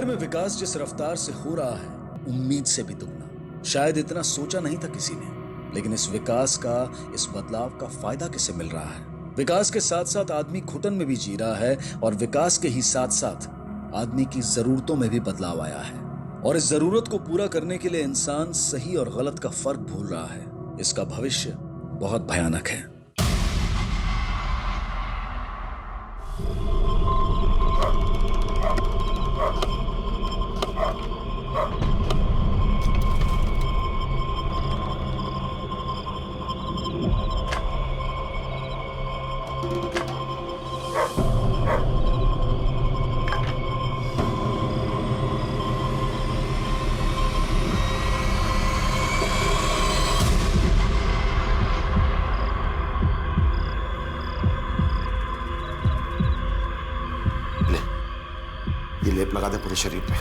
में विकास जिस रफ्तार से हो रहा है, उम्मीद से भी दुगना। शायद इतना सोचा नहीं था किसी ने, लेकिन इस विकास का, इस बदलाव का फायदा किसे मिल रहा है? विकास के साथ साथ आदमी घुटन में भी जी रहा है, और विकास के ही साथ साथ आदमी की जरूरतों में भी बदलाव आया है। और इस जरूरत को पूरा करने के लिए इंसान सही और गलत का फर्क भूल रहा है। इसका भविष्य बहुत भयानक है। ये लेप लगा दे पूरे शरीर पे।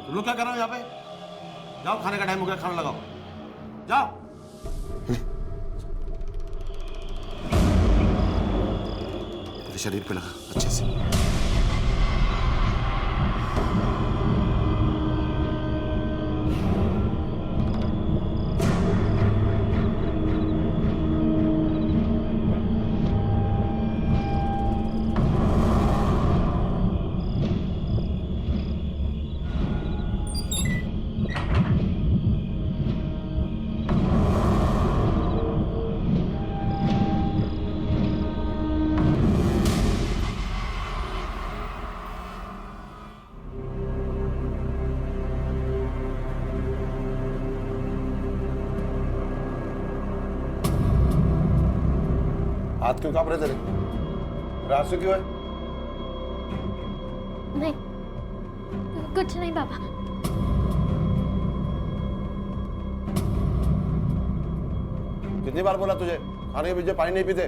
तुम लोग क्या कर रहे हो यहाँ पे? जाओ, खाने का टाइम हो गया, खाना लगाओ, जाओ। पूरे शरीर पे लगा अच्छे से। हाथ क्यों कांप रहे तेरे? रात से क्यों है? नहीं, कुछ नहीं पापा। कितनी बार बोला तुझे खाने के पीछे पानी नहीं पीते?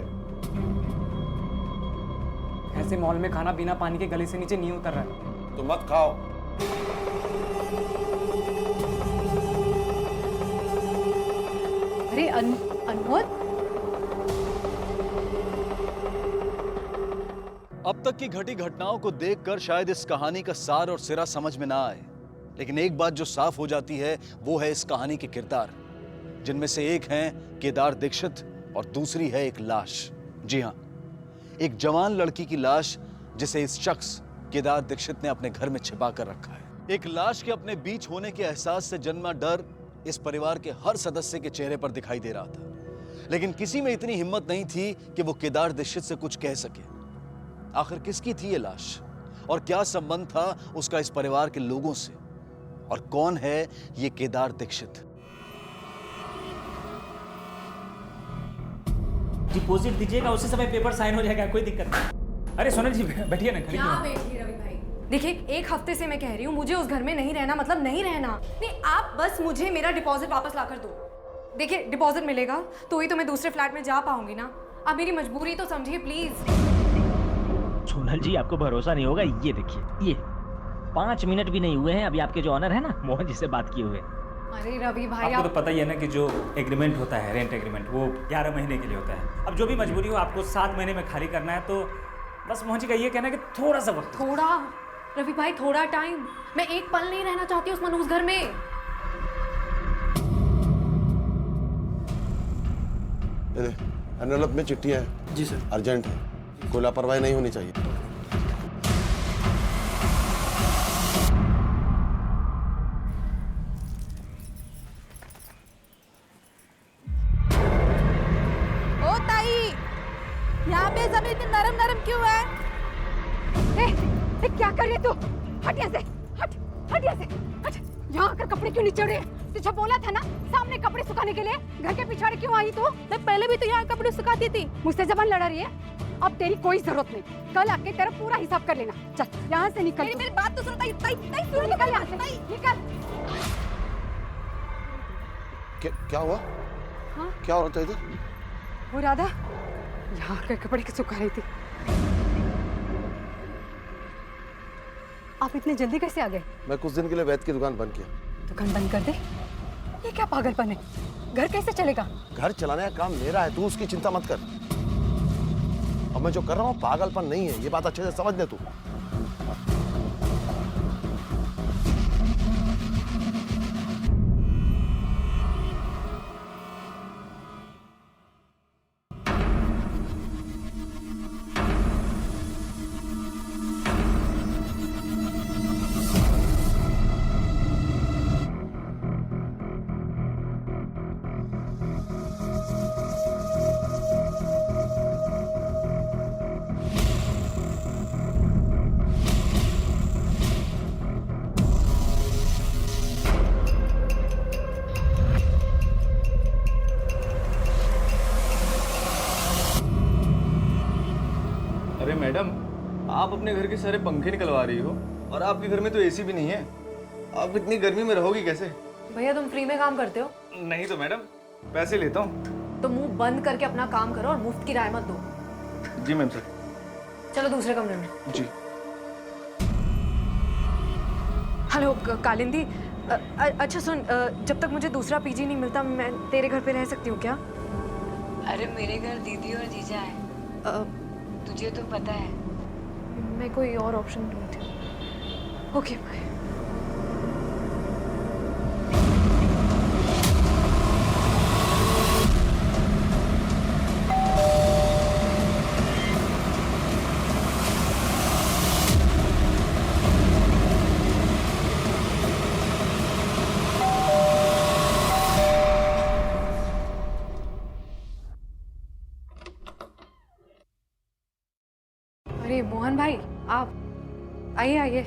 ऐसे मॉल में खाना बिना पानी के गले से नीचे नहीं उतर रहा है। तो मत खाओ। अरे अनमोल, अब तक की घटी घटनाओं को देखकर शायद इस कहानी का सार और सिरा समझ में ना आए, लेकिन एक बात जो साफ हो जाती है वो है इस कहानी के किरदार, जिनमें से एक हैं केदार दीक्षित और दूसरी है एक लाश। जी हां, एक जवान लड़की की लाश जिसे इस शख्स केदार दीक्षित ने अपने घर में छिपा कर रखा है। एक लाश के अपने बीच होने के एहसास से जन्मा डर इस परिवार के हर सदस्य के चेहरे पर दिखाई दे रहा था, लेकिन किसी में इतनी हिम्मत नहीं थी कि वो केदार दीक्षित से कुछ कह सके। आखिर किसकी थी ये लाश, और क्या संबंध था उसका इस परिवार के लोगों से, और कौन है ये केदार दीक्षित? डिपॉजिट दीजिएगा, उसी समय पेपर साइन हो जाएगा, कोई दिक्कत नहीं। अरे सोनल जी बैठिए ना। क्या बैठिए रवि भाई? देखिए, एक हफ्ते से मैं कह रही हूँ मुझे उस घर में नहीं रहना, मतलब नहीं रहना। नहीं, आप बस मुझे मेरा डिपॉजिट वापस ला कर दो। देखिए, डिपॉजिट मिलेगा तो ही तो मैं दूसरे फ्लैट में जा पाऊंगी ना। आप मेरी मजबूरी तो समझिए प्लीज। सोनल जी, आपको भरोसा नहीं होगा, ये देखिए, ये 5 मिनट भी नहीं हुए हैं अभी आपके जो ऑनर है ना मोहन जी से बात किए हुए। अरे रवि भाई, आपको तो पता ही है ना कि जो एग्रीमेंट होता है, रेंट एग्रीमेंट, वो 11 महीने के लिए होता है। अब जो भी मजबूरी हो, आपको 7 महीने में खाली करना है, तो बस मोहन जी का ये कहना है कि थोड़ा सा वक्त। थोड़ा रवि भाई, थोड़ा टाइम। मैं एक पल नहीं रहना चाहती उस मनूस घर में। एनवेलप में चिट्ठियां हैं। जी सर। अर्जेंट है, कोई लापरवाही नहीं होनी चाहिए। ओ ताई, यहाँ पे जमीन इतनी नरम नरम क्यों है? क्या कर रही है तू? हट यहाँ से, हट हट यहाँ से, हट। यहाँ आकर कपड़े क्यों निचोड़ रही है? तुझे बोला था ना सामने कपड़े सुखाने के लिए, घर के पिछाड़े क्यों आई तू? मैं पहले भी तो यहाँ कपड़े सुखाती थी। मुझसे जबान लड़ा रही है? अब तेरी कोई जरूरत नहीं, कल आके तेरा पूरा हिसाब कर लेना। चल यहाँ से निकल। मेरी बात तो सुन ताई, निकल यहाँ से, निकल। क्या हुआ? हाँ? क्या हो रहा था इधर? वो राधा यहाँ आकर कपड़े सुखा रही थी। आप इतने जल्दी कैसे आ गए? मैं कुछ दिन के लिए वैद्य की दुकान बंद किया। दुकान बंद कर दे। ये क्या पागलपन है? घर कैसे चलेगा? घर चलाने का काम मेरा है, तू उसकी चिंता मत कर। और मैं जो कर रहा हूँ पागलपन नहीं है, ये बात अच्छे से समझ ले तू। अरे मैडम, आप अपने घर के सारे पंखे निकलवा रही हो और आपके घर में तो एसी भी नहीं है। आप इतनी गर्मी में रहोगी कैसे? भैया तुम फ्री में काम करते हो? नहीं तो मैडम, पैसे लेता हूँ। तो मुंह बंद करके अपना काम करो और मुफ्त की राय मत दो। जी मैम सर। चलो दूसरे कमरे में। जी। हेलो कालिंदी, अच्छा सुन, जब तक मुझे दूसरा पीजी नहीं मिलता मैं तेरे घर पे रह सकती हूँ क्या? अरे मेरे घर दीदी और जीजा है, तुझे तो पता है। मैं कोई और ऑप्शन ढूंढती हूँ। Okay bye. अरे मोहन भाई, आप आइए आइए।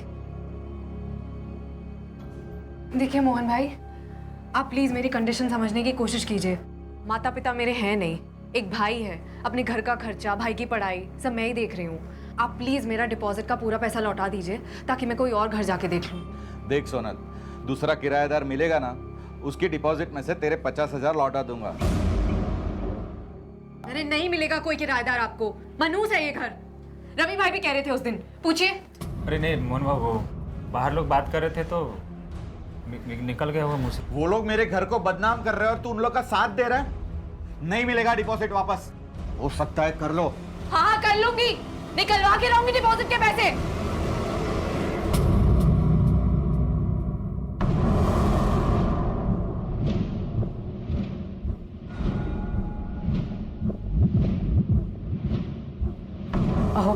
देखिए मोहन भाई, आप प्लीज मेरी कंडीशन समझने की कोशिश कीजिए। माता पिता मेरे हैं नहीं, एक भाई है, अपने घर का खर्चा, भाई की पढ़ाई सब मैं ही देख रही हूँ। आप प्लीज मेरा डिपॉजिट का पूरा पैसा लौटा दीजिए ताकि मैं कोई और घर जाके देख लूँ। देख सोनल, दूसरा किराएदार मिलेगा ना, उसकी डिपॉजिट में से तेरे 50,000 लौटा दूंगा। अरे नहीं मिलेगा कोई किराएदार आपको, मनूस है ये घर। रवि भाई भी कह रहे थे उस दिन, पूछिए। अरे नहीं मोहन बाबू, वो बाहर लोग बात कर रहे थे तो निकल गया वो मुँह से। वो लोग मेरे घर को बदनाम कर रहे हैं और तू उन लोग का साथ दे रहा है। नहीं मिलेगा डिपॉजिट वापस। हो सकता है कर लो। हाँ कर लूंगी, निकलवा के रहूंगी डिपॉजिट के पैसे। अहो,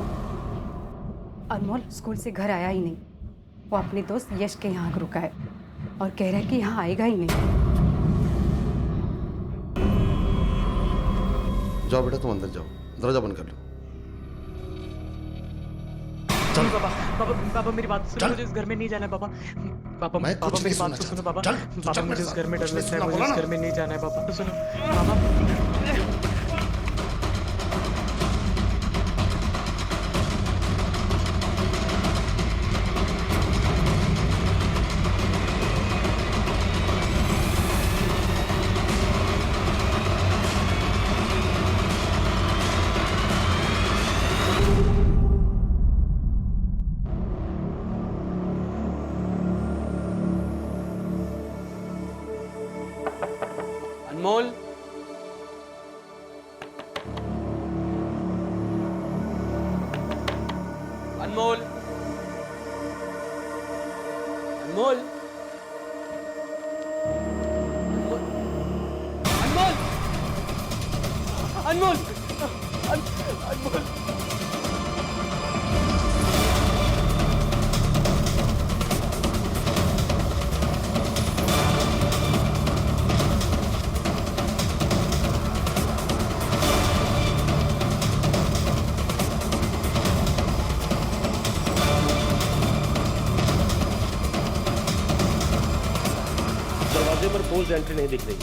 अनमोल स्कूल से घर आया ही नहीं। वो अपने दोस्त यश के यहाँ रुका है और कह रहा है कि यहाँ आएगा ही नहीं। जाओ बेटा, तुम अंदर जाओ, दरवाजा बंद कर लो। चल पापा, पापा पापा मेरी बात सुनो, मुझे इस घर में नहीं जाना है पापा। पापा मैं पापा कुछ मेरी नहीं बात तो सुनना सुनो पापा। चाहता। पापा चल मुझे मेरे इस घर में साथ। डर लगता है, सुनना मुझे बोला इस ना। घर में नहीं जाना है पापा। तो सुनो पापा। अनमोल, अनमोल, अनमोल, अनमोल, अनमोल, अनमोल। दरवाजे पर फोर्स एंट्री नहीं दिख रही।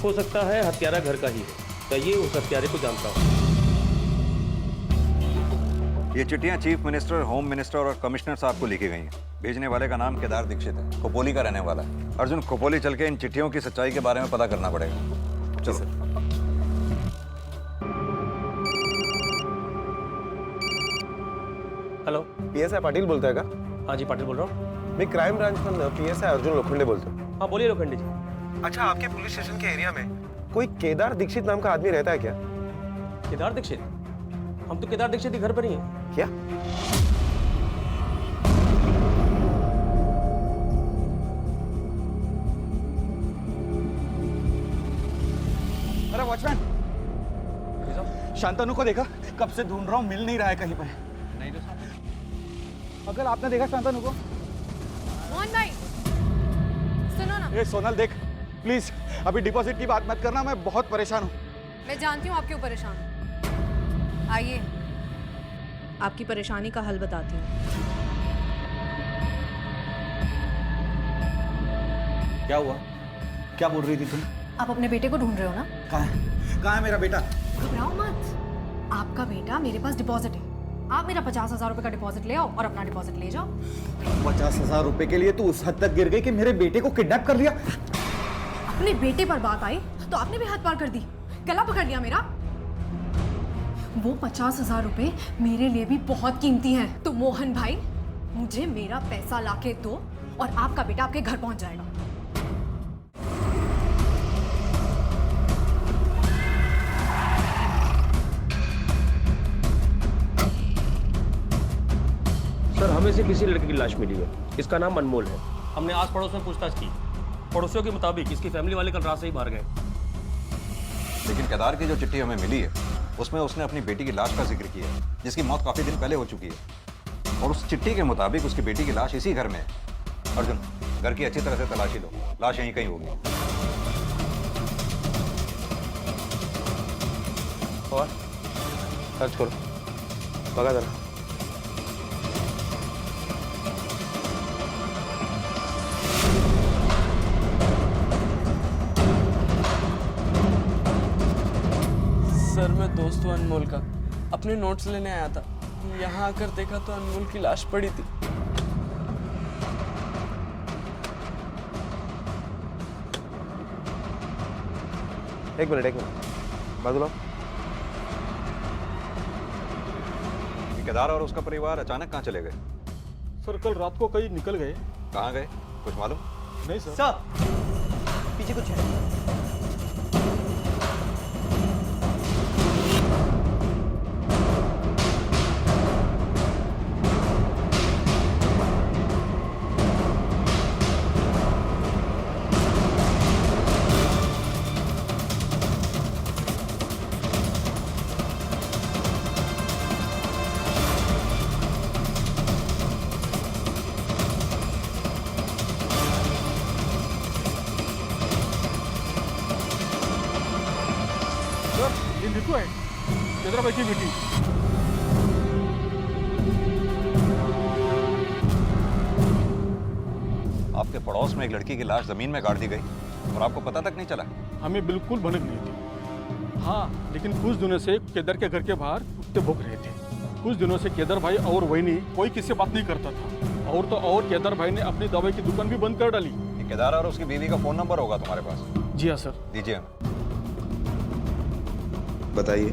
हो सकता है हत्यारा घर का ही है, कहिए उस हत्यारे को जानता हूँ। ये चिट्ठियां चीफ मिनिस्टर, होम मिनिस्टर और कमिश्नर साहब को लिखी गई हैं। भेजने वाले का नाम केदार दीक्षित है, खोपोली का रहने वाला है। अर्जुन, खोपोली चल के इन चिट्ठियों की सच्चाई के बारे में पता करना पड़ेगा। चलो। हेलो, पीएसआई पाटिल बोलता है क्या? हाँ जी पाटिल बोल रहा हूँ। मैं क्राइम ब्रांच में पीएसआई अर्जुन लोखंडे बोलता हूँ। हाँ बोलिए लोखंडे जी। अच्छा, आपके पुलिस स्टेशन के एरिया में कोई केदार दीक्षित नाम का आदमी रहता है क्या? केदार दीक्षित? हम तो केदार दीक्षित के घर पर ही हैं। क्या? अरे वॉचमैन, शांतनु को देखा? कब से ढूंढ रहा हूँ, मिल नहीं रहा है कहीं पर। नहीं तो साहब। अगर आपने देखा शांतनु को? मोहन भाई सुनो ना। ए सोनल देख, प्लीज अभी डिपॉजिट की बात मत करना, मैं बहुत परेशान हूँ। मैं जानती हूँ आप क्यों परेशान हो। आइए आपकी परेशानी का हल बताती हूँ। क्या हुआ? क्या बोल रही थी तुम? आप अपने बेटे को ढूंढ रहे हो ना? कहाँ है मेरा बेटा? घबराओ मत, आपका बेटा मेरे पास डिपॉजिट है। आप मेरा 50,000 रुपए का डिपॉजिट ले आओ और अपना डिपॉजिट ले जाओ। 50,000 रुपए के लिए तू उस हद तक गिर गई कि मेरे बेटे को किडनैप कर लिया? अपने बेटे पर बात आई तो आपने भी हाथ पार कर दी, गला पकड़ लिया मेरा। वो 50,000 रुपए मेरे लिए भी बहुत कीमती हैं। तो मोहन भाई, मुझे मेरा पैसा लाके दो और आपका बेटा आपके घर पहुंच जाएगा। सर, हमें से किसी लड़के की लाश मिली है। इसका नाम अनमोल है। हमने आस पड़ोस में पूछताछ की। पड़ोसियों के मुताबिक इसकी फैमिली वाले कल रात से ही बाहर गए। लेकिन केदार की जो चिट्ठी हमें मिली है उसमें उसने अपनी बेटी की लाश का जिक्र किया है, जिसकी मौत काफी दिन पहले हो चुकी है। और उस चिट्ठी के मुताबिक उसकी बेटी की लाश इसी घर में है। अर्जुन, घर की अच्छी तरह से तलाशी लो, लाश यहीं कहीं होगी। और सर्च करो, बगा जरा। सर, मैं दोस्त हूँ अनमोल का, अपने नोट्स लेने आया था। यहाँ आकर देखा तो अनमोल की लाश पड़ी थी। एक मिनट बाजू लो। केदार और उसका परिवार अचानक कहाँ चले गए? सर, कल रात को कहीं निकल गए। कहाँ गए, कुछ मालूम? नहीं सर। सर, पीछे कुछ है। ये नीतू है, केदार भाई की बेटी। आपके पड़ोस में एक लड़की की लाश जमीन में गाड़ दी गई और आपको पता तक नहीं चला? हमें बिल्कुल भनक नहीं थी। हाँ, लेकिन कुछ दिनों से केदार के घर के बाहर कुत्ते भौंक रहे थे। कुछ दिनों से केदार भाई और वहीनी कोई किससे बात नहीं करता था। और तो और केदार भाई ने अपनी दवाई की दुकान भी बंद कर डाली। केदार और उसकी बीवी का फोन नंबर होगा तुम्हारे पास? जी हाँ सर। दीजिए हमें। बताइए।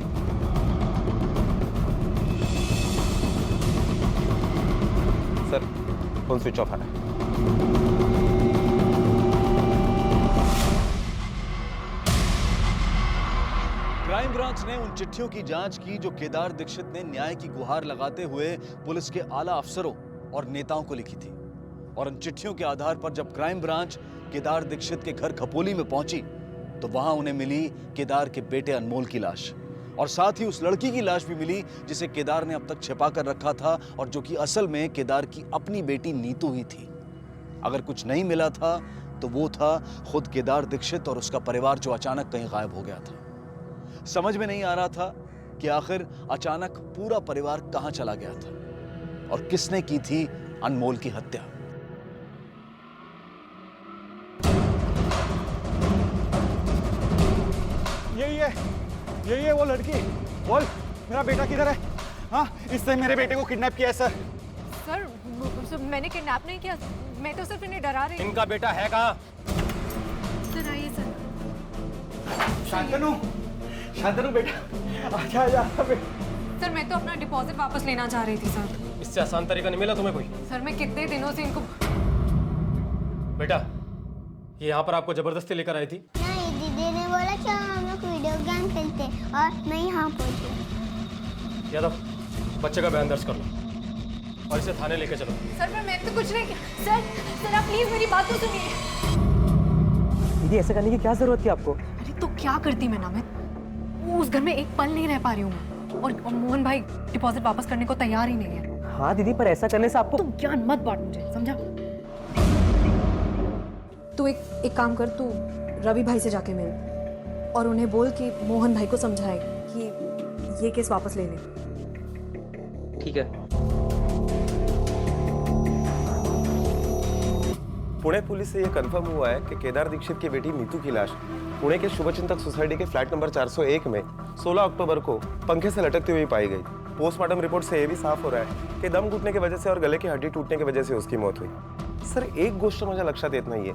सर, फोन स्विच ऑफ है। क्राइम ब्रांच ने उन चिट्ठियों की जांच की जो केदार दीक्षित ने न्याय की गुहार लगाते हुए पुलिस के आला अफसरों और नेताओं को लिखी थी। और उन चिट्ठियों के आधार पर जब क्राइम ब्रांच केदार दीक्षित के घर खपोली में पहुंची तो वहां उन्हें मिली केदार के बेटे अनमोल की लाश, और साथ ही उस लड़की की लाश भी मिली जिसे केदार ने अब तक छिपा कर रखा था और जो कि असल में केदार की अपनी बेटी नीतू ही थी। अगर कुछ नहीं मिला था तो वो था खुद केदार दीक्षित और उसका परिवार जो अचानक कहीं गायब हो गया था। समझ में नहीं आ रहा था कि आखिर अचानक पूरा परिवार कहां चला गया था और किसने की थी अनमोल की हत्या। यही है वो लड़की। बोल, मेरा बेटा किधर है? हाँ, इसने मेरे बेटे को किडनैप किया है सर। सर, मैंने किडनैप नहीं किया, मैं तो सिर्फ इन्हें डरा रही हूँ। इनका बेटा है कहाँ? सर आइए सर। शांतनु बेटा, आजा सर, मैं तो अपना डिपॉजिट वापस लेना चाह रही थी सर। इससे आसान तरीका नहीं मिला तुम्हें कोई? सर, मैं कितने दिनों से इनको बेटा, ये यहाँ पर आपको जबरदस्ती लेकर आई थी? नहीं, दीदी ने बोला कि हम लोग वीडियो गेम खेलते और मैं यहाँ पहुँची। यादव, बच्चे का बयान दर्ज कर लो और इसे थाने लेके चलो। सर पर मैं तो कुछ नहीं किया। सर आप प्लीज मेरी बात तो सुनिए। दीदी ऐसा करने की क्या जरूरत थी आपको? अरे तो क्या करती मैं नामित, वो उस घर में एक पल नहीं रह पा रही हूँ मैं, और मोहन भाई डिपॉजिट वापस करने को तैयार ही नहीं है। हाँ दीदी, पर ऐसा करने से आपको तुम ज्ञान मत बांट मुझे, समझा? तू एक काम कर, तू रवि भाई से जाके मिल और उन्हें बोल कि मोहन भाई को समझाए कि ये केस वापस ले ले। ठीक है। पुणे पुलिस से यह कंफर्म हुआ है कि केदार दीक्षित की बेटी नीतू की लाश पुणे के शुभचिंतक सोसाइटी के फ्लैट नंबर 401 में 16 अक्टूबर को पंखे से लटकती हुई पाई गई। पोस्टमार्टम रिपोर्ट से यह भी साफ हो रहा है कि दम घुटने की वजह से और गले की हड्डी टूटने की वजह से उसकी मौत हुई। सर, एक गोष्ट मुझे लक्षात येत नाहीये,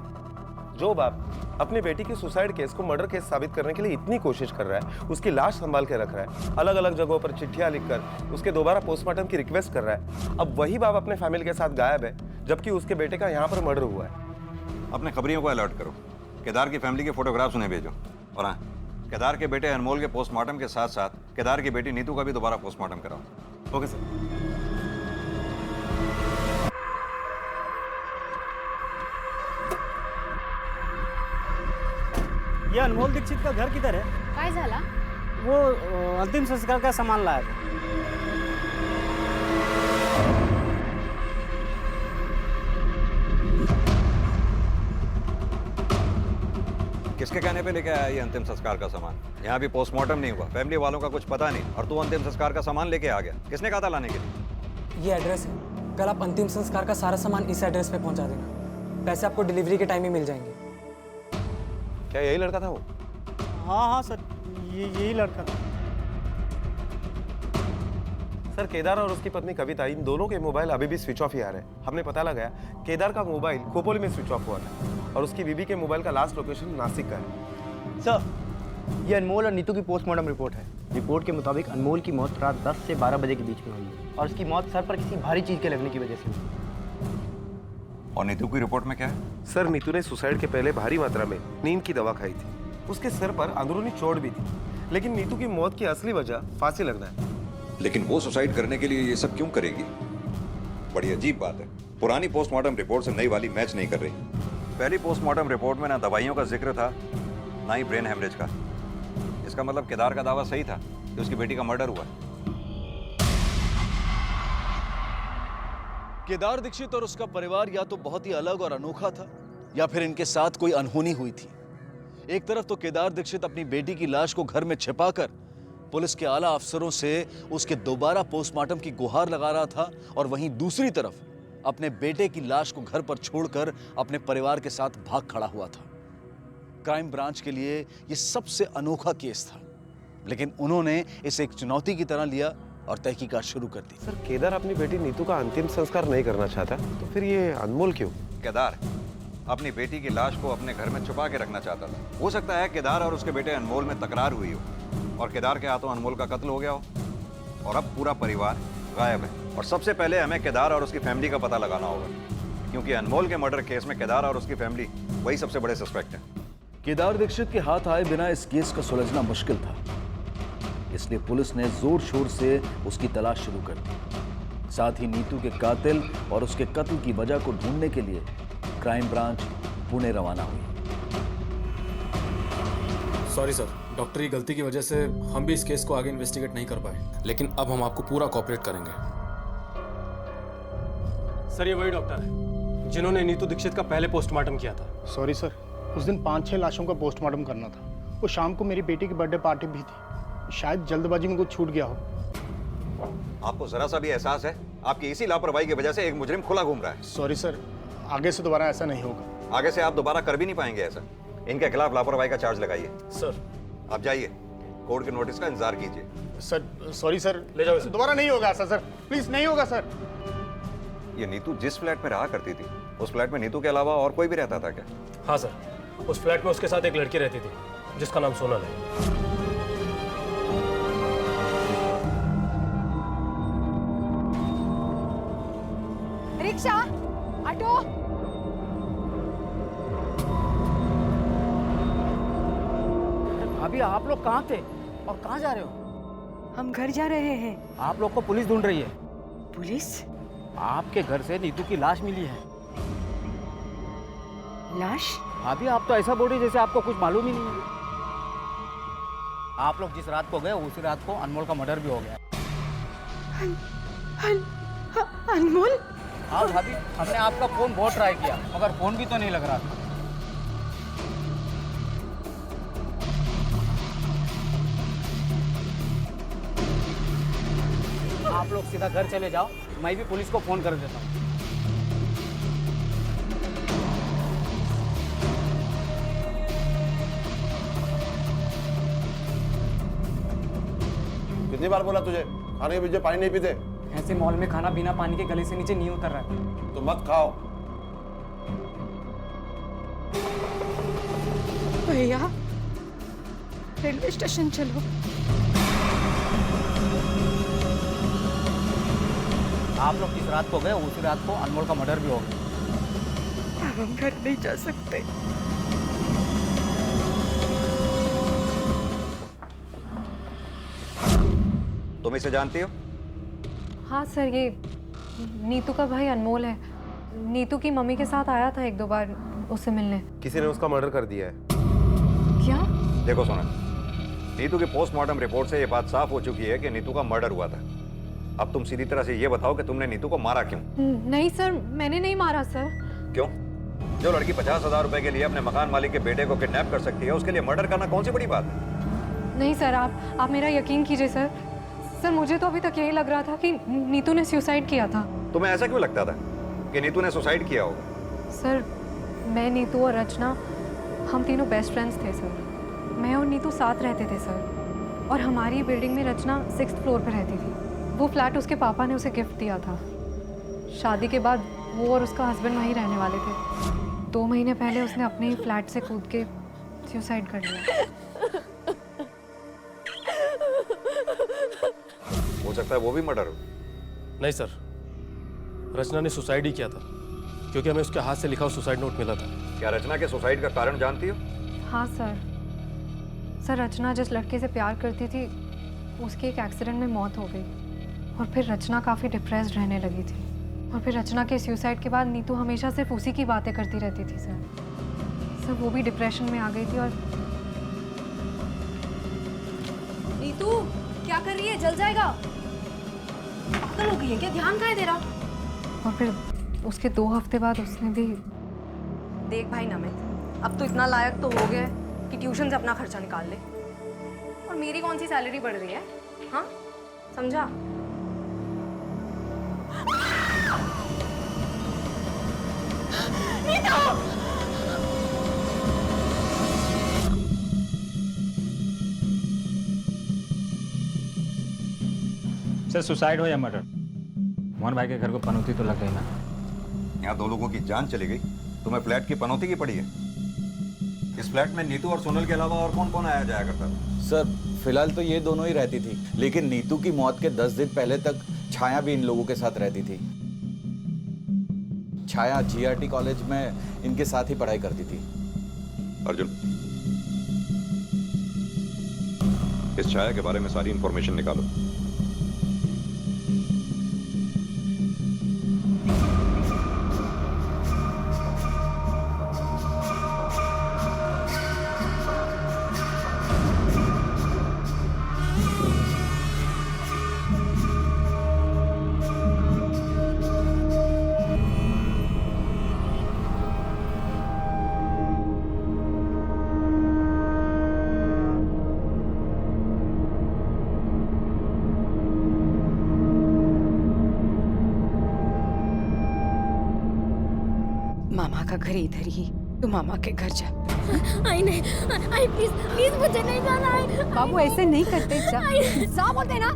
जो बाप अपनी बेटी की सुसाइड केस को मर्डर केस साबित करने के लिए इतनी कोशिश कर रहा है, उसकी लाश संभाल के रख रहा है, अलग अलग जगहों पर चिट्ठियां लिखकर उसके दोबारा पोस्टमार्टम की रिक्वेस्ट कर रहा है, अब वही बाप अपने फैमिली के साथ गायब है जबकि उसके बेटे का यहाँ पर मर्डर हुआ है। अपने खबरियों को अलर्ट करो, केदार की फैमिली के फोटोग्राफ्स उन्हें भेजो, और हाँ, केदार के बेटे अनमोल के पोस्टमार्टम के साथ साथ केदार की बेटी नीतू का भी दोबारा पोस्टमार्टम कराओ। Okay sir. ये अनमोल दीक्षित का घर किधर है? काय झाला? वो अंतिम संस्कार का सामान लाया था। किसके कहने पे लेके आया ये अंतिम संस्कार का सामान? यहाँ भी पोस्टमार्टम नहीं हुआ, फैमिली वालों का कुछ पता नहीं, और तू अंतिम संस्कार का सामान लेके आ गया। किसने कहा था लाने के लिए? ये एड्रेस है, कल आप अंतिम संस्कार का सारा सामान इस एड्रेस पे पहुंचा देना। पैसे आपको डिलीवरी के टाइम ही मिल जाएंगे। क्या यही लड़का था वो? हाँ सर, यही लड़का था। सर, केदार और उसकी पत्नी कविता, इन दोनों के मोबाइल अभी भी स्विच ऑफ ही आ रहे हैं। हमने पता लगाया केदार का मोबाइल खोपोली में स्विच ऑफ हुआ था और उसकी बीबी के मोबाइल का लास्ट लोकेशन नासिक का है। सर, ये अनमोल और नीतू की पोस्टमार्टम रिपोर्ट है। रिपोर्ट के मुताबिक अनमोल की मौत रात 10 से 12 बजे के बीच में हुई है और उसकी मौत सर पर किसी भारी चीज के लगने की वजह से हुई। और नीतू की रिपोर्ट में क्या है? सर, नीतू ने सुसाइड के पहले भारी मात्रा में नींद की दवा खाई थी। उसके सिर पर अंदरूनी चोट भी थी, लेकिन नीतू की मौत की असली वजह फांसी लगना है। लेकिन वो सुसाइड करने के लिए ये सब क्यों करेगी? बड़ी अजीब बात है। पुरानी पोस्टमार्टम रिपोर्ट से नई वाली मैच नहीं कर रही। पहली पोस्टमार्टम रिपोर्ट में ना दवाइयों का जिक्र था, ना ही ब्रेन हेमरेज का। इसका मतलब केदार का दावा सही था कि उसकी बेटी का मर्डर हुआ। केदार दीक्षित और उसका परिवार या तो बहुत ही अलग और अनोखा था, या फिर इनके साथ कोई अनहोनी हुई थी। एक तरफ तो केदार दीक्षित अपनी बेटी की लाश को घर में छिपाकर पुलिस के आला अफसरों से उसके दोबारा पोस्टमार्टम की गुहार लगा रहा था, और वहीं दूसरी तरफ अपने बेटे की लाश को घर पर छोड़कर अपने परिवार के साथ भाग खड़ा हुआ था। क्राइम ब्रांच के लिए यह सबसे अनोखा केस था, लेकिन उन्होंने इसे एक चुनौती की तरह लिया और तहकीकात शुरू कर दी। सर, केदार अपनी बेटी नीतू का अंतिम संस्कार नहीं करना चाहता, तो फिर ये अनमोल क्यों? केदार अपनी बेटी की लाश को अपने घर में छुपा के रखना चाहता था। हो सकता है केदार और उसके बेटे अनमोल में तकरार हुई हो और केदार के हाथों अनमोल का कत्ल हो गया हो, और अब पूरा परिवार गायब है। और सबसे पहले हमें केदार और उसकी फैमिली का पता लगाना होगा, क्योंकि अनमोल के मर्डर केस में केदार और उसकी फैमिली वही सबसे बड़े सस्पेक्ट हैं। केदार दीक्षित के हाथ आए बिना इस केस का सुलझना मुश्किल था, इसलिए पुलिस ने जोर शोर से उसकी तलाश शुरू कर दी। साथ ही नीतू के कातिल और उसके कत्ल की वजह को ढूंढने के लिए क्राइम ब्रांच पुणे रवाना हुई। सॉरी सर, डॉक्टर की गलती की वजह से हम भी इस केस को आगे इन्वेस्टिगेट नहीं कर पाए, लेकिन अब हम आपको पूरा कोऑपरेट करेंगे। सर, ये वही डॉक्टर है जिन्होंने नीतू दीक्षित का पहले पोस्टमार्टम किया था। सॉरी सर, उस दिन 5-6 लाशों का पोस्टमार्टम करना था। वो शाम को मेरी बेटी की बर्थडे पार्टी भी थी, शायद जल्दबाजी में कुछ छूट गया हो। आपको जरा सा भी एहसास है आपकी इसी लापरवाही की वजह से एक मुजरिम खुला घूम रहा है? सॉरी सर, आगे से दोबारा ऐसा नहीं होगा। आगे से आप दोबारा कर भी नहीं पाएंगे ऐसा। इनके खिलाफ लापरवाही का चार्ज लगाइए। सर, आप जाइए, कोर्ट के नोटिस का इंतजार कीजिए। सर, सॉरी सर, ले जाओ इसे। दोबारा नहीं होगा ऐसा सर, प्लीज नहीं होगा सर। ये नीतू जिस फ्लैट में रहा करती थी, उस फ्लैट में नीतू के अलावा और कोई भी रहता था क्या? हाँ सर, उस फ्लैट में उसके साथ एक लड़की रहती थी जिसका नाम सोनल है। रिक्शा, ऑटो, भाभी आप लोग कहाँ थे और कहाँ जा रहे हो? हम घर जा रहे हैं। आप लोग को पुलिस ढूंढ रही है। पुलिस? आपके घर से नीतू की लाश मिली है। लाश? भाभी आप तो ऐसा बोल रही जैसे आपको कुछ मालूम ही नहीं है। आप लोग जिस रात को गए उसी रात को अनमोल का मर्डर भी हो गया। अनमोल? हाँ भाभी, हमने आपका फोन बहुत ट्राई किया मगर फोन भी तो नहीं लग रहा था। आप लोग सीधा घर चले जाओ, मैं भी पुलिस को फोन कर देता हूँ। कितनी बार बोला तुझे खाने के पीछे पानी नहीं पीते? ऐसे मॉल में खाना बिना पानी के गले से नीचे नहीं उतर रहा है। तो मत खाओ। भैया रेलवे स्टेशन चलो। आप लोग जिस रात को गए उसी रात को अनमोल का मर्डर भी हो गया। अब हम घर नहीं जा सकते। तुम इसे जानती हो? हाँ सर, ये नीतू का भाई अनमोल है। नीतू की मम्मी के साथ आया था एक दो बार उससे मिलने। किसी ने उसका मर्डर कर दिया है। क्या? देखो सोनल, नीतू की पोस्टमार्टम रिपोर्ट से ये बात साफ हो चुकी है कि नीतू का मर्डर हुआ था। अब तुम सीधी तरह से ये बताओ कि तुमने नीतू को मारा क्यों? नहीं सर, मैंने नहीं मारा सर। क्यों? जो लड़की 50,000 रुपए के लिए अपने मकान मालिक के बेटे को किडनैप कर सकती है, उसके लिए मर्डर करना कौन सी बड़ी बात है? नहीं सर, आप मेरा यकीन कीजिए सर। सर मुझे तो अभी तक यही लग रहा था कि नीतू ने सुसाइड किया था। तुम्हें ऐसा क्यों लगता था कि नीतू ने सुसाइड किया होगा? सर मैं, नीतू और रचना, हम तीनों बेस्ट फ्रेंड्स थे सर। मैं और नीतू साथ रहते थे सर, और हमारी बिल्डिंग में रचना 6th फ्लोर पर रहती थी। वो फ्लैट उसके पापा ने उसे गिफ्ट दिया था। शादी के बाद वो और उसका हस्बैंड वहीं रहने वाले थे। 2 महीने पहले उसने अपने ही फ्लैट से कूद के सुसाइड कर लिया। हो सकता है वो भी मर्डर हो। नहीं सर, रचना ने सुसाइड ही किया था क्योंकि हमें उसके हाथ से लिखा हुआ सुसाइड नोट मिला था। क्या रचना के सुसाइड का कारण जानती हो? हाँ सर। सर रचना जिस लड़के से प्यार करती थी उसकी एक एक्सीडेंट में मौत हो गई, और फिर रचना काफ़ी डिप्रेस्ड रहने लगी थी। और फिर रचना के सुसाइड के बाद नीतू हमेशा सिर्फ उसी की बातें करती रहती थी सर वो भी डिप्रेशन में आ गई थी। और नीतू क्या कर रही है? जल जाएगा। पागल हो गई है क्या? ध्यान कहाँ है तेरा? और फिर उसके 2 हफ्ते बाद उसने भी। देख भाई नमित, अब तो इतना लायक तो हो गया कि ट्यूशन से अपना खर्चा निकाल ले, और मेरी कौन सी सैलरी बढ़ रही है? हाँ समझा? सर सुसाइड हो या मर्डर, मोहन भाई के घर को पनौती तो लग गई ना। यहाँ 2 लोगों की जान चली गई, तुम्हें फ्लैट की पनौती की पड़ी है। इस फ्लैट में नीतू और सोनल के अलावा और कौन कौन आया जाया करता था? सर फिलहाल तो ये दोनों ही रहती थी, लेकिन नीतू की मौत के 10 दिन पहले तक छाया भी इन लोगों के साथ रहती थी। छाया GRT कॉलेज में इनके साथ ही पढ़ाई करती थी। अर्जुन, इस छाया के बारे में सारी इंफॉर्मेशन निकालो। मामा का घर इधर ही, तू मामा के घर जा। आई नहीं, आई प्लीज प्लीज मुझे नहीं जाना है। बाबू ऐसे नहीं करते, जा बोलते ना।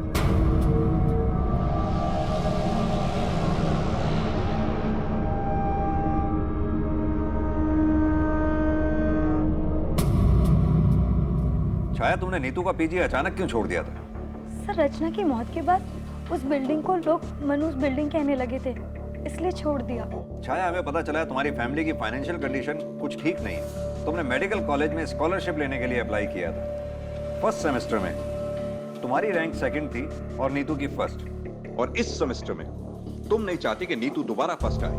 छाया, तुमने नीतू का पीजी अचानक क्यों छोड़ दिया था? सर रचना की मौत के बाद उस बिल्डिंग को लोग मनूस बिल्डिंग कहने लगे थे, इसलिए छोड़ दिया। छाया, हमें पता चला है तुम्हारी फैमिली की फाइनेंशियल कंडीशन कुछ ठीक नहीं है। तुमने मेडिकल कॉलेज में स्कॉलरशिप लेने के लिए अप्लाई किया था, फर्स्ट सेमेस्टर में तुम्हारी रैंक सेकंड थी और नीतू की फर्स्ट, और इस सेमेस्टर में तुम नहीं चाहती कि नीतू दोबारा फर्स्ट आए।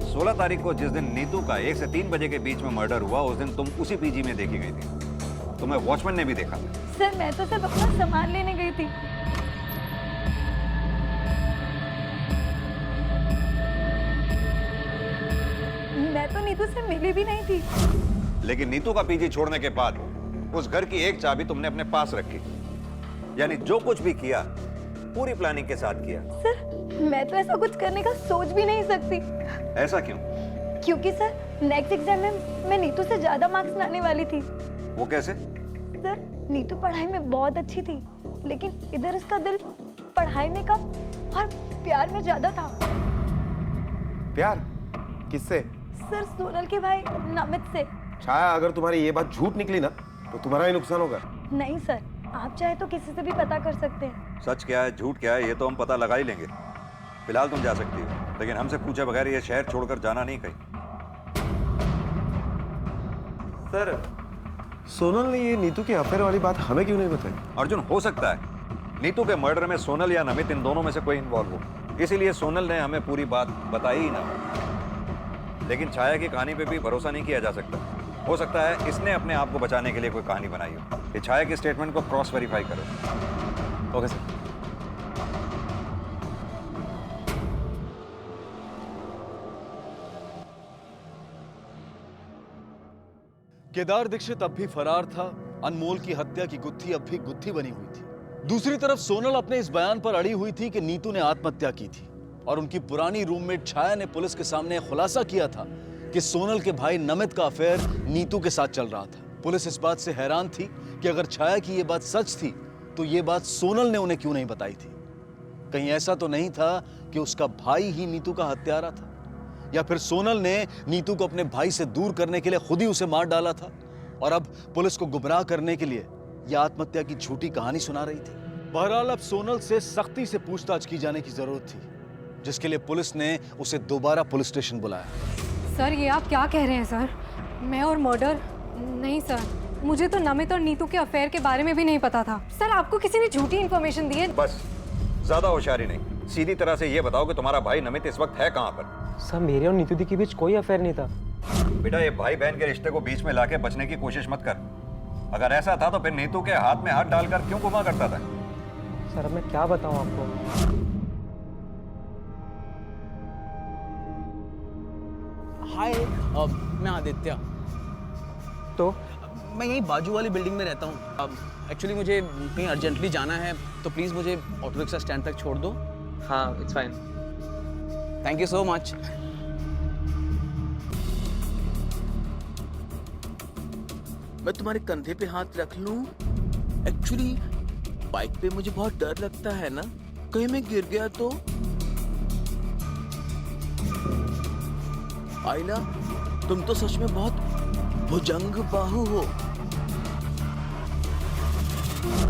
16 तारीख को जिस दिन नीतू का 1 से 3 बजे के बीच में मर्डर हुआ, उस दिन तुम उसी पीजी में देखी गई थी। तुम्हें वॉचमैन ने भी देखा था। सर मैं तो सिर्फ अपना सामान लेने गई थी। मैं तो नीतू से मिली भी नहीं थी। लेकिन नीतू का पीजी छोड़ने के बाद उस घर की एक चाबी तुमने अपने पास रखी, यानी जो कुछ भी किया पूरी प्लानिंग के साथ किया। सर मैं तो ऐसा कुछ करने का सोच भी नहीं सकती। ऐसा क्यों? क्योंकि सर नेक्स्ट एग्जाम में मैं नीतू से ज्यादा मार्क्स लाने वाली थी। वो कैसे? सर नीतू पढ़ाई में बहुत अच्छी थी, लेकिन इधर उसका दिल पढ़ाई में कम और प्यार में ज्यादा था। प्यार किससे? सर सोनल के भाई नमित से। छाया, अगर तुम्हारी ये बात झूठ निकली ना तो तुम्हारा ही नुकसान होगा। नहीं सर, आप चाहे तो किसी से भी पता कर सकते हैं। सच क्या है झूठ क्या है ये तो हम पता लगा ही लेंगे। फिलहाल तुम जा सकती हो, लेकिन हमसे पूछे बगैर ये शहर छोड़कर जाना नहीं कहीं। सर सोनल ने ये नीतू की अफेयर वाली बात हमें क्यों नहीं बताई? अर्जुन, हो सकता है नीतू के मर्डर में सोनल या नमित, इन दोनों में से कोई इन्वॉल्व हो, इसीलिए सोनल ने हमें पूरी बात बताई ही ना। लेकिन छाया की कहानी पे भी भरोसा नहीं किया जा सकता। हो सकता है इसने अपने आप को बचाने के लिए कोई कहानी बनाई हो। ये छाया के स्टेटमेंट को क्रॉस वेरीफाई करो। Okay sir. केदार दीक्षित अब भी फरार था। अनमोल की हत्या की गुत्थी अब भी गुत्थी बनी हुई थी। दूसरी तरफ सोनल अपने इस बयान पर अड़ी हुई थी कि नीतू ने आत्महत्या की थी, और उनकी पुरानी रूममेट छाया ने पुलिस के सामने खुलासा किया था कि सोनल के भाई नमित का अफेयर नीतू के साथ चल रहा था। पुलिस इस बात से हैरान थी कि अगर छाया की यह बात सच थी तो यह बात सोनल ने उन्हें क्यों नहीं बताई थी। कहीं ऐसा तो नहीं था कि उसका भाई ही नीतू का हत्यारा था, या फिर सोनल ने नीतू को अपने भाई से दूर करने के लिए खुद ही उसे मार डाला था और अब पुलिस को गुमराह करने के लिए यह आत्महत्या की झूठी कहानी सुना रही थी। बहरहाल अब सोनल से सख्ती से पूछताछ की जाने की जरूरत थी, जिसके लिए पुलिस ने उसे दोबारा पुलिस स्टेशन बुलाया। सर ये आप क्या कह रहे हैं सर? मैं और मर्डर? नहीं सर, मुझे तो नमित और नीतू के अफेयर के बारे में भी नहीं पता था। सर आपको किसी ने झूठी इन्फॉर्मेशन दी है? बस, ज्यादा होशियारी नहीं, सीधी तरह से ये बताओ कि तुम्हारा भाई नमित इस वक्त है कहाँ पर? सर मेरे और नीतू दी के बीच कोई अफेयर नहीं था। बेटा ये भाई बहन के रिश्ते को बीच में लाके बचने की कोशिश मत कर। अगर ऐसा था तो फिर नीतू के हाथ में हाथ डालकर क्यों घुमा करता था? सर अब मैं क्या बताऊं आपको? हाय, मैं आदित्य। तो मैं यहीं बाजू वाली बिल्डिंग में रहता हूँ। एक्चुअली मुझे कहीं अर्जेंटली जाना है, तो प्लीज़ मुझे ऑटो रिक्शा स्टैंड तक छोड़ दो। हाँ it's fine. Thank you so much. मैं तुम्हारे कंधे पे हाथ रख लूं? एक्चुअली बाइक पे मुझे बहुत डर लगता है ना, कहीं मैं गिर गया तो। आइला, तुम तो सच में बहुत भुजंग बाहु हो।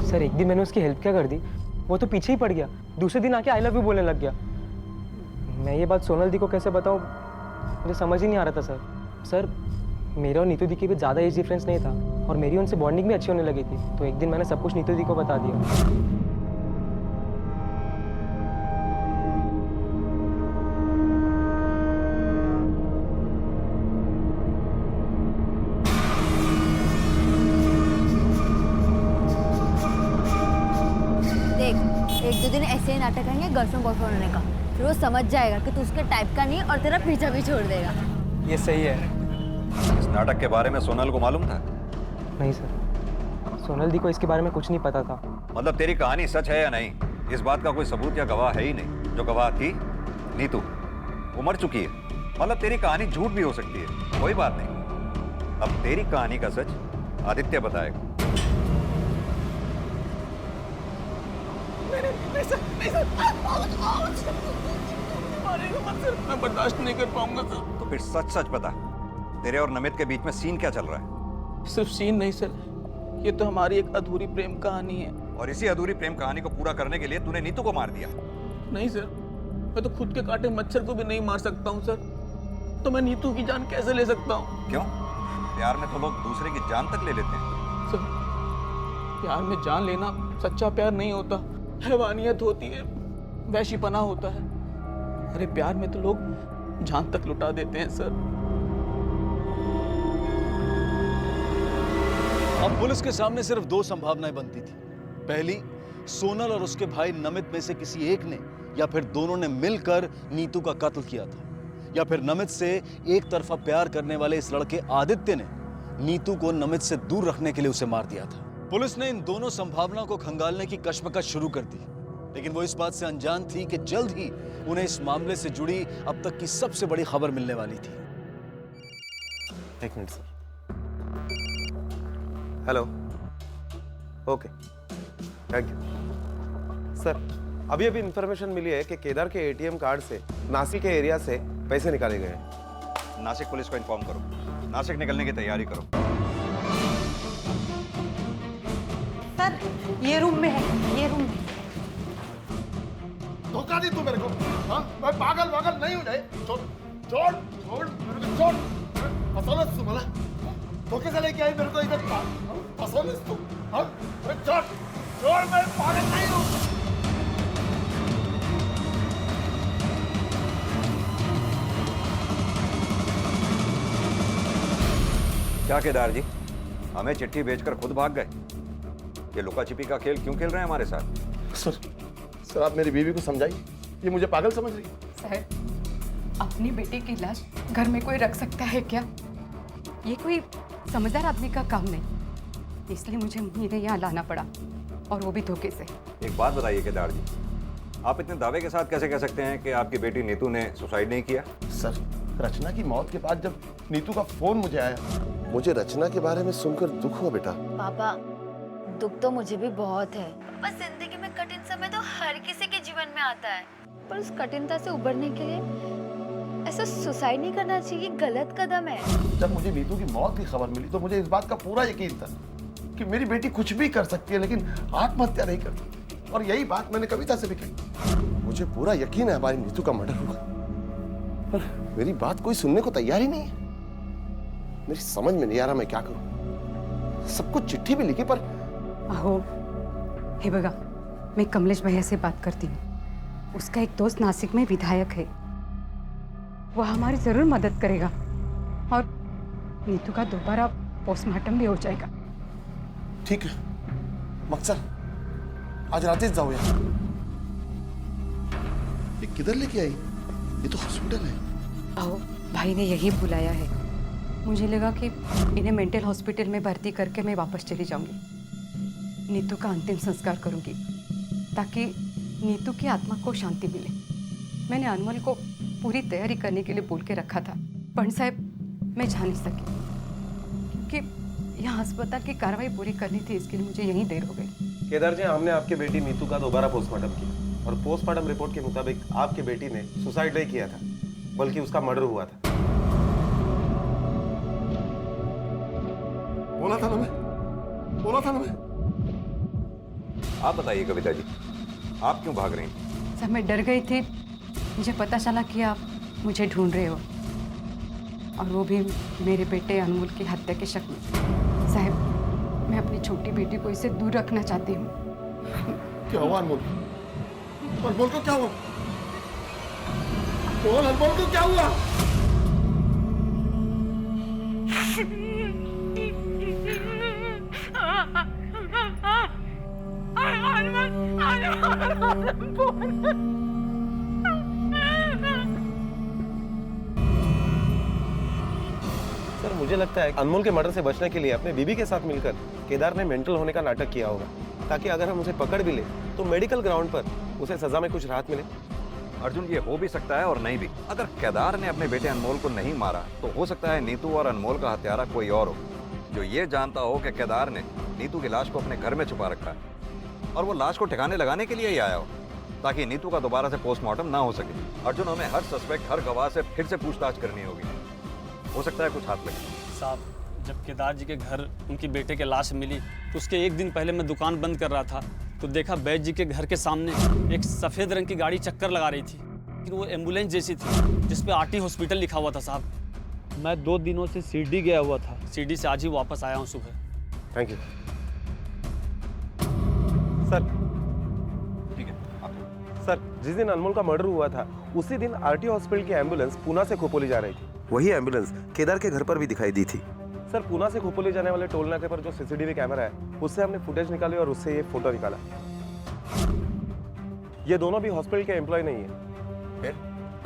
सर एक दिन मैंने उसकी हेल्प क्या कर दी, वो तो पीछे ही पड़ गया। दूसरे दिन आके आई लव यू बोलने लग गया। मैं ये बात सोनल दी को कैसे बताऊं, मुझे समझ ही नहीं आ रहा था सर मेरे और नीतू दी के बीच ज़्यादा एज डिफरेंस नहीं था और मेरी उनसे बॉन्डिंग भी अच्छी होने लगी थी। तो एक दिन मैंने सब कुछ नीतू दी को बता दिया। एक दो दिन ऐसे ही नाटक करेंगे गर्लफ्रेंड बॉयफ्रेंड होने का, फिर वो समझ जाएगा कि तू उसके टाइप का नहीं और तेरा पीछा भी छोड़ देगा। ये सही है। इस नाटक के बारे में सोनल को मालूम था? नहीं सर, सोनल दी को इसके बारे में कुछ नहीं पता था। मतलब तेरी कहानी सच है या नहीं, इस बात का कोई सबूत या गवाह है ही नहीं। जो गवाह थी नीतू, वो मर चुकी है। मतलब तेरी कहानी झूठ भी हो सकती है, कोई बात नहीं। अब तेरी कहानी का सच आदित्य बताएगा। नहीं सर, मैं बर्दाश्त नहीं कर पाऊंगा सर। तो फिर सच सच बता, तेरे और नमित के बीच में सीन क्या चल रहा है? सिर्फ सीन नहीं सर, ये तो हमारी एक अधूरी प्रेम कहानी है। और इसी अधूरी प्रेम कहानी को पूरा करने के लिए तूने नीतू को मार दिया? नहीं सर, मैं तो खुद के काटे मच्छर को भी नहीं मार सकता हूँ सर, तो मैं नीतू की जान कैसे ले सकता हूँ? क्यों? प्यार में तो लोग दूसरे की जान तक ले लेते हैं। सर प्यार में जान लेना सच्चा प्यार नहीं होता, हैवानियत होती है, वैशीपना होता है। अरे प्यार में तो लोग जान तक लुटा देते हैं सर। अब पुलिस के सामने सिर्फ दो संभावनाएं बनती थी। पहली, सोनल और उसके भाई नमित में से किसी एक ने या फिर दोनों ने मिलकर नीतू का कत्ल किया था, या फिर नमित से एक तरफा प्यार करने वाले इस लड़के आदित्य ने नीतू को नमित से दूर रखने के लिए उसे मार दिया था। पुलिस ने इन दोनों संभावनाओं को खंगालने की कश्मकश शुरू कर दी, लेकिन वो इस बात से अनजान थी कि जल्द ही उन्हें इस मामले से जुड़ी अब तक की सबसे बड़ी खबर मिलने वाली थी। एक minute sir. Hello, okay, thank you sir. अभी इंफॉर्मेशन मिली है कि केदार के एटीएम कार्ड से नासिक के एरिया से पैसे निकाले गए हैं। नासिक पुलिस को इन्फॉर्म करो, नासिक निकलने की तैयारी करो। सर ये रूम में है, ये रूम में। धोखा दी तू मेरे को। हाँ, मैं पागल नहीं हूँ। छोड़ छोड़ छोड़ मेरे को, छोड़। फसौलस तू मला धोखे से लेके आई मेरे को इधर। फसौलस तू। हाँ, छोड़ छोड़, मैं पागल नहीं हूँ। क्या केदार जी, हमें चिट्ठी भेजकर खुद भाग गए? ये लुका छिपी का खेल क्यों खेल रहे हैं हमारे साथ? सर आप मेरी बीवी को समझाइए, ये मुझे पागल समझ रही है। सर अपनी बेटी की लाश घर में कोई रख सकता है क्या? ये कोई समझदार आदमी का काम नहीं, इसलिए मुझे इन्हें यहाँ लाना पड़ा, और वो भी धोखे से। एक बात बताइए केदार जी, आप इतने दावे के साथ कैसे कह सकते हैं कि आपकी बेटी नीतू ने सुसाइड नहीं किया? सर रचना की मौत के बाद जब नीतू का फोन मुझे आया, मुझे रचना के बारे में सुनकर दुख हुआ बेटा। पापा दुख तो मुझे भी बहुत है, बस जिंदगी में कठिन समय तो हर किसी के जीवन में आता है, पर उस कठिनता से उबरने के लिए ऐसा सुसाइड नहीं करना चाहिए, गलत कदम है। जब मुझे नीतू की मौत की खबर मिली तो मुझे इस बात का पूरा यकीन था कि मेरी बेटी कुछ भी कर सकती है, लेकिन आत्महत्या नहीं करती, और यही बात मैंने कविता से भी कही। मुझे पूरा यकीन है हमारी नीतू का मर्डर हुआ, पर मेरी बात कोई सुनने को तैयार ही नहीं है। मेरी समझ में नहीं आ रहा मैं क्या करूं। सबको चिट्ठी भी लिखी, पर आहो हे बगा, मैं कमलेश भैया से बात करती हूँ। उसका एक दोस्त नासिक में विधायक है, वो हमारी जरूर मदद करेगा, और नीतू का दोबारा पोस्टमार्टम भी हो जाएगा। ठीक है मकसद, आज रात जाओ यार। ये किधर लेके आई? ये तो हॉस्पिटल है। आओ, भाई ने यही बुलाया है। मुझे लगा कि इन्हें मेंटल हॉस्पिटल में भर्ती करके मैं वापस चली जाऊंगी। नीतू का अंतिम संस्कार करूंगी ताकि नीतू की आत्मा को शांति मिले। मैंने अनमोल को पूरी तैयारी करने के लिए बोल के रखा था, पंडित साहब मैं जा नहीं सकी क्योंकि यहाँ अस्पताल की कार्रवाई पूरी करनी थी, इसके लिए मुझे यहीं देर हो गई। केदार जी, हमने आपकी बेटी नीतू का दोबारा पोस्टमार्टम किया, और पोस्टमार्टम रिपोर्ट के मुताबिक आपकी बेटी ने सुसाइड नहीं किया था, बल्कि उसका मर्डर हुआ था। बोला था ना मैं। आप बताइए कविता जी, आप क्यों भाग रही हैं? सर मैं डर गई थी, मुझे पता चला कि आप मुझे ढूंढ रहे हो, और वो भी मेरे बेटे अनमोल की हत्या के शक में। साहब मैं अपनी छोटी बेटी को इससे दूर रखना चाहती हूँ। क्या हुआ अनमोल? अनमोल को क्या हुआ? बोल अनमोल को क्या हुआ? सर मुझे लगता है अनमोल के मर्डर से बचने के लिए अपने बीबी के साथ मिलकर केदार ने मेंटल होने का नाटक किया होगा, ताकि अगर हम उसे पकड़ भी ले तो मेडिकल ग्राउंड पर उसे सजा में कुछ राहत मिले। अर्जुन, ये हो भी सकता है और नहीं भी। अगर केदार ने अपने बेटे अनमोल को नहीं मारा तो हो सकता है नीतू और अनमोल का हत्यारा कोई और हो, जो ये जानता हो कि केदार ने नीतू की लाश को अपने घर में छुपा रखा है, और वो लाश को ठिकाने लगाने के लिए ही आया हो, ताकि नीतू का दोबारा से पोस्टमार्टम ना हो सके। अर्जुन, हमें हर सस्पेक्ट, हर गवाह से फिर से पूछताछ करनी होगी, हो सकता है कुछ हाथ लगे। साहब, जब केदार जी के घर उनकी बेटे की लाश मिली तो उसके एक दिन पहले मैं दुकान बंद कर रहा था, तो देखा बैद जी के घर के सामने एक सफ़ेद रंग की गाड़ी चक्कर लगा रही थी, लेकिन वो एम्बुलेंस जैसी थी जिस पे आरटी हॉस्पिटल लिखा हुआ था। साहब मैं 2 दिनों से शिरडी गया हुआ था, शिरडी से आज ही वापस आया हूँ सुबह। Thank you. सर ठीक है आप सर, जिस दिन अनमोल का मर्डर हुआ था उसी दिन आरटीओ हॉस्पिटल की एम्बुलेंस पूना से खोपोली जा रही थी। वही एम्बुलेंस केदार के घर पर भी दिखाई दी थी। सर, पूना से खोपोली जाने वाले टोल नाके पर जो सीसीटीवी कैमरा है उससे हमने फुटेज निकाली और उससे ये फोटो निकाला। ये दोनों भी हॉस्पिटल के एम्प्लॉय नहीं है। फिर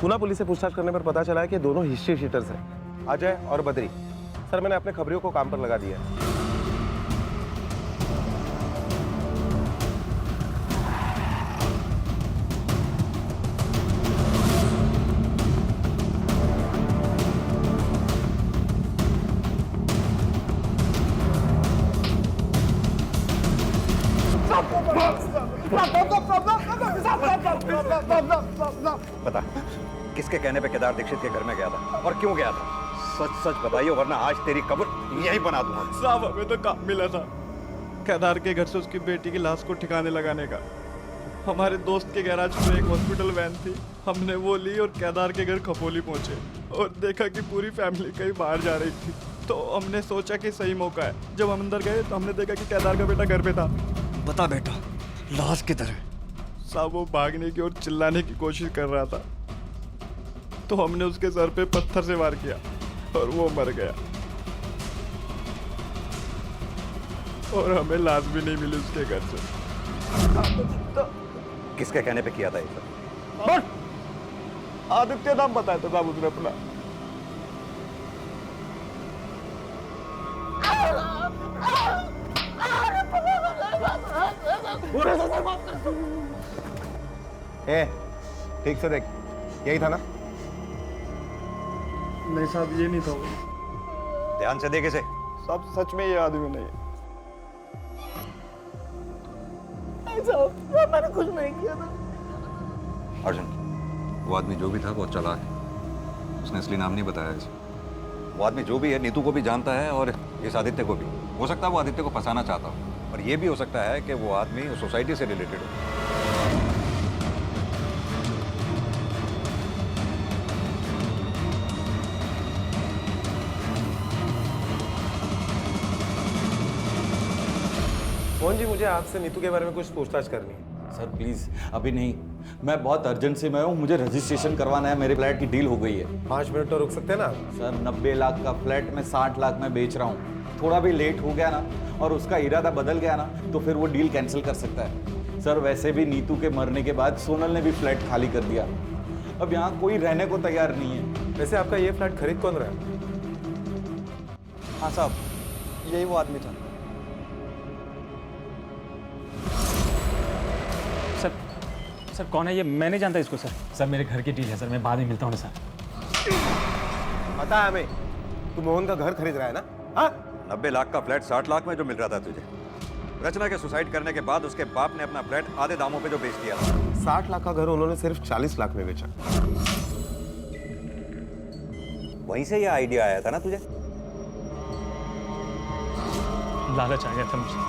पूना पुलिस से पूछताछ करने पर पता चला है कि दोनों हिस्ट्री शीटर्स हैं, अजय और बद्री। सर, मैंने अपने खबरियों को काम पर लगा दिया है। बता, किसके कहने पे केदार दीक्षित के घर में गया था और क्यों गया था? सच सच बताइए, वरना आज तेरी कब्र यहीं बना दूंगा। साहब, हमें तो काम मिला था केदार के घर से उसकी बेटी की लाश को ठिकाने लगाने का। हमारे दोस्त के गैराज में एक हॉस्पिटल वैन थी, हमने वो ली और केदार के घर खपोली पहुंचे और देखा कि पूरी फैमिली कहीं बाहर जा रही थी। तो हमने सोचा कि सही मौका है। जब हम अंदर गए तो हमने देखा कि केदार का बेटा घर पे था। बता बेटा, लाश किधर है? साहब, वो भागने की और चिल्लाने की कोशिश कर रहा था, तो हमने उसके सर पे पत्थर से वार किया और वो मर गया। और हमें लाश भी नहीं मिली उसके घर से। किसके कहने पे किया था ये सब? आदित्य नाम बताया था साहब उसने अपना। ठीक से देख, यही था ना? नहीं साहब, ये नहीं था वो। ध्यान से देखे से। साहब, सच में ये आदमी नहीं है। मैंने कुछ नहीं किया था। अर्जुन, वो आदमी जो भी था बहुत चालाक है। उसने असली नाम नहीं बताया इसे। वो आदमी जो भी है नीतू को भी जानता है और इस आदित्य को भी। हो सकता है वो आदित्य को फंसाना चाहता हो, और ये भी हो सकता है कि वो आदमी उस सोसाइटी से रिलेटेड हो। मोहन जी, मुझे आपसे नीतू के बारे में कुछ पूछताछ करनी है। सर प्लीज, अभी नहीं। मैं बहुत अर्जेंट से मैं हूँ, मुझे रजिस्ट्रेशन करवाना है। मेरे फ्लैट की डील हो गई है। 5 मिनट तो रुक सकते हैं ना? सर, 90 लाख का फ्लैट में 60 लाख में बेच रहा हूँ। थोड़ा भी लेट हो गया ना और उसका इरादा बदल गया ना तो फिर वो डील कैंसिल कर सकता है। सर, वैसे भी नीतू के मरने के बाद सोनल ने भी फ्लैट खाली कर दिया। अब यहाँ कोई रहने को तैयार नहीं है। वैसे आपका ये फ्लैट खरीद कौन रहा है? हाँ साहब, यही वो आदमी था। सर कौन है ये? मैं नहीं जानता इसको। सर मेरे घर की डील है सर, मैं बाद में मिलता हूँ ना सर। पता है हमें, तू मोहन का घर खरीद रहा है ना? हाँ? 90 लाख का फ्लैट 60 लाख में जो मिल रहा था तुझे, रचना के सुसाइड करने के बाद उसके बाप ने अपना फ्लैट आधे दामों पे जो बेच दिया था। 60 लाख का घर उन्होंने सिर्फ 40 लाख में बेचा। वहीं से ये आइडिया आया था ना तुझे? लालच आ गया था मुझे।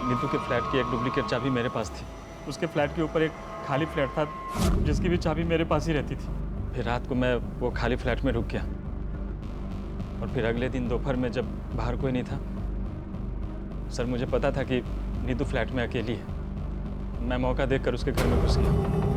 नीतू के फ्लैट की एक डुप्लीकेट चाबी मेरे पास थी। उसके फ्लैट के ऊपर एक खाली फ्लैट था जिसकी भी चाबी मेरे पास ही रहती थी। फिर रात को मैं वो खाली फ्लैट में रुक गया और फिर अगले दिन दोपहर में जब बाहर कोई नहीं था, सर मुझे पता था कि नीतू फ्लैट में अकेली है। मैं मौका देखकर उसके घर में घुस गया।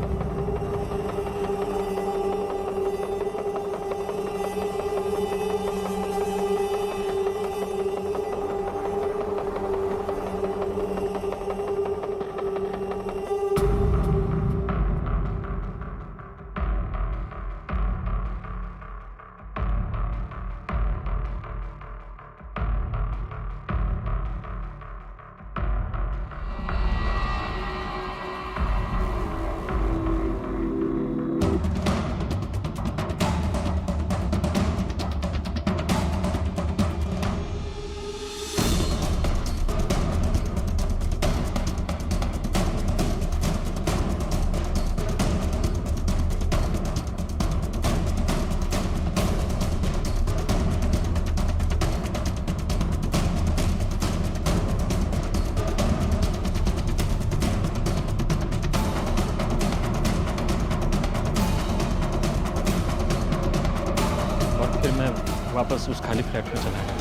वापस उस खाली फ्लैट में चला गया।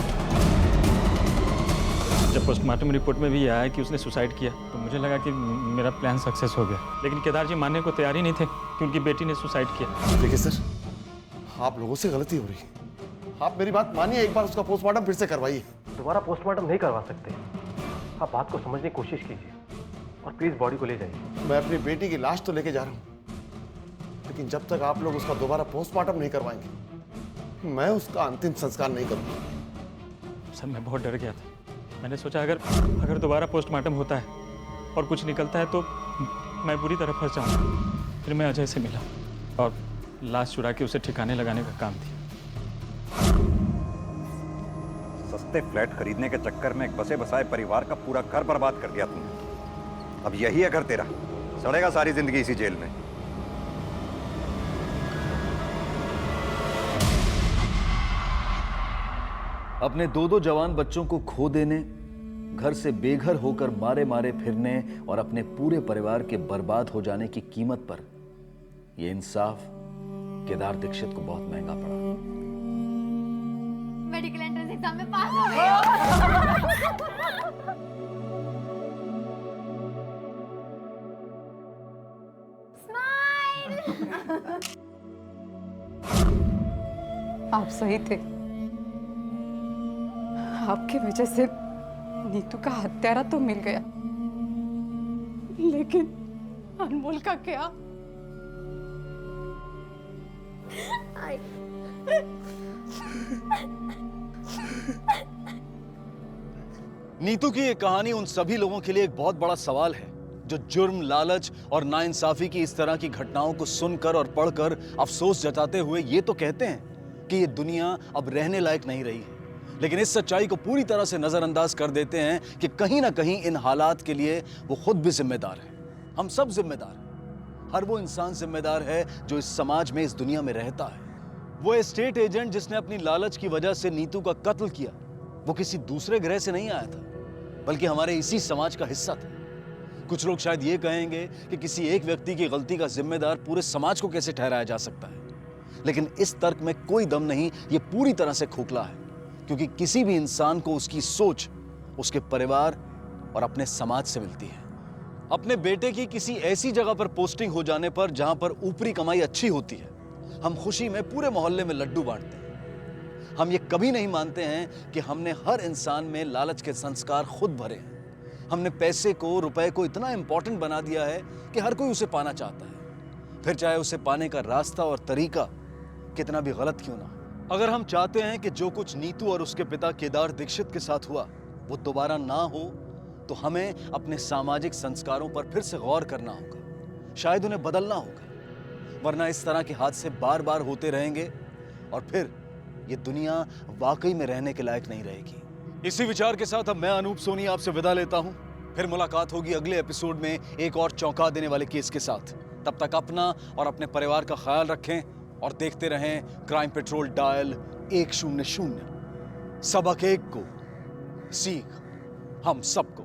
जब पोस्टमार्टम रिपोर्ट में भी आया कि उसने सुसाइड किया तो मुझे लगा कि मेरा प्लान सक्सेस हो गया, लेकिन केदार जी मानने को तैयार ही नहीं थे कि उनकी बेटी ने सुसाइड किया। देखिए सर, आप लोगों से गलती हो रही है। आप मेरी बात मानिए, एक बार उसका पोस्टमार्टम फिर से करवाइए। दोबारा पोस्टमार्टम नहीं करवा सकते, आप बात को समझने की कोशिश कीजिए और प्लीज बॉडी को ले जाइए। मैं अपनी बेटी की लाश तो लेके जा रहा हूँ, लेकिन जब तक आप लोग उसका दोबारा पोस्टमार्टम नहीं करवाएंगे मैं उसका अंतिम संस्कार नहीं करूँगा। सर मैं बहुत डर गया था, मैंने सोचा अगर दोबारा पोस्टमार्टम होता है और कुछ निकलता है तो मैं बुरी तरह फंस जाऊंगा। फिर मैं अजय से मिला और लाश चुरा के उसे ठिकाने लगाने का काम दिया। सस्ते फ्लैट खरीदने के चक्कर में एक बसे बसाए परिवार का पूरा घर बर्बाद कर दिया तुमने। अब यही है घर तेरा, सड़ेगा सारी जिंदगी इसी जेल में। अपने दो जवान बच्चों को खो देने, घर से बेघर होकर मारे मारे फिरने और अपने पूरे परिवार के बर्बाद हो जाने की कीमत पर यह इंसाफ केदार दीक्षित को बहुत महंगा पड़ा। मेडिकल एंट्रेंस एग्जाम में पास हो गई हो। आप सही थे, आपकी वजह से नीतू का हत्यारा तो मिल गया, लेकिन अनमोल का क्या? नीतू की ये कहानी उन सभी लोगों के लिए एक बहुत बड़ा सवाल है जो जुर्म, लालच और नाइंसाफी की इस तरह की घटनाओं को सुनकर और पढ़कर अफसोस जताते हुए ये तो कहते हैं कि ये दुनिया अब रहने लायक नहीं रही है, लेकिन इस सच्चाई को पूरी तरह से नजरअंदाज कर देते हैं कि कहीं ना कहीं इन हालात के लिए वो खुद भी जिम्मेदार है। हम सब जिम्मेदार हैं। हर वो इंसान जिम्मेदार है जो इस समाज में, इस दुनिया में रहता है। वो एस्टेट एजेंट जिसने अपनी लालच की वजह से नीतू का कत्ल किया, वो किसी दूसरे ग्रह से नहीं आया था, बल्कि हमारे इसी समाज का हिस्सा था। कुछ लोग शायद ये कहेंगे कि किसी एक व्यक्ति की गलती का जिम्मेदार पूरे समाज को कैसे ठहराया जा सकता है, लेकिन इस तर्क में कोई दम नहीं। ये पूरी तरह से खोखला है, क्योंकि किसी भी इंसान को उसकी सोच, उसके परिवार और अपने समाज से मिलती है। अपने बेटे की किसी ऐसी जगह पर पोस्टिंग हो जाने पर जहां पर ऊपरी कमाई अच्छी होती है, हम खुशी में पूरे मोहल्ले में लड्डू बांटते हैं। हम ये कभी नहीं मानते हैं कि हमने हर इंसान में लालच के संस्कार खुद भरे हैं। हमने पैसे को, रुपए को इतना इंपॉर्टेंट बना दिया है कि हर कोई उसे पाना चाहता है, फिर चाहे उसे पाने का रास्ता और तरीका कितना भी गलत क्यों ना हो। अगर हम चाहते हैं कि जो कुछ नीतू और उसके पिता केदार दीक्षित के साथ हुआ वो दोबारा ना हो, तो हमें अपने सामाजिक संस्कारों पर फिर से गौर करना होगा, शायद उन्हें बदलना होगा, वरना इस तरह के हादसे बार बार होते रहेंगे और फिर ये दुनिया वाकई में रहने के लायक नहीं रहेगी। इसी विचार के साथ अब मैं अनूप सोनी आपसे विदा लेता हूं। फिर मुलाकात होगी अगले एपिसोड में एक और चौंका देने वाले केस के साथ। तब तक अपना और अपने परिवार का ख्याल रखें और देखते रहें क्राइम पेट्रोल डायल 100। सबक एक को, सीख हम सबको।